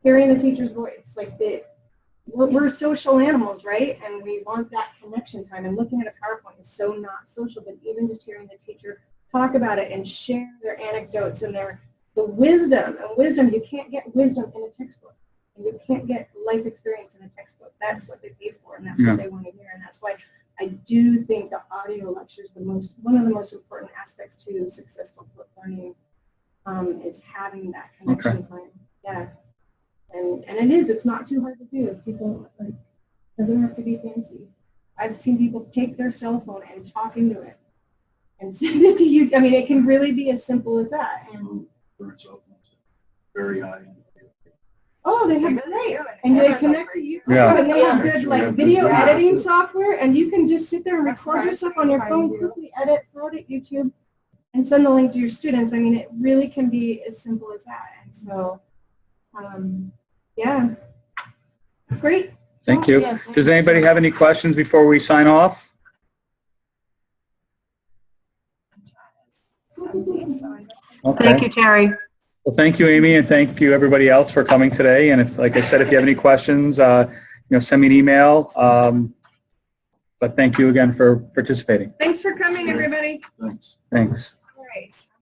Speaker 2: hearing the teacher's voice, like, we're social animals, right? And we want that connection time. And looking at a PowerPoint is so not social, but even just hearing the teacher talk about it and share their anecdotes and the wisdom. And wisdom, you can't get wisdom in a textbook. And you can't get life experience in a textbook. That's what they pay for, and that's what they want to hear. And that's why I do think the audio lecture is one of the most important aspects to successful learning is having that connection time. Yeah. And it's not too hard to do. People, like, doesn't have to be fancy. I've seen people take their cell phone and talk into it and send it to you. I mean, it can really be as simple as that. And
Speaker 5: Very high.
Speaker 2: oh, they have great, and they connect to YouTube, and they have good like video editing software, and you can just sit there and record yourself on your phone, quickly edit, throw it at YouTube, and send the link to your students. I mean, it really can be as simple as that. And so, yeah, great.
Speaker 1: Thank you. Does anybody have any questions before we sign off? Okay.
Speaker 3: Thank you, Terry.
Speaker 1: Well, thank you, Amy, and thank you, everybody else, for coming today. And if, like I said, if you have any questions, send me an email. But thank you again for participating.
Speaker 2: Thanks for coming, everybody.
Speaker 5: Thanks.
Speaker 1: Thanks.
Speaker 6: Great.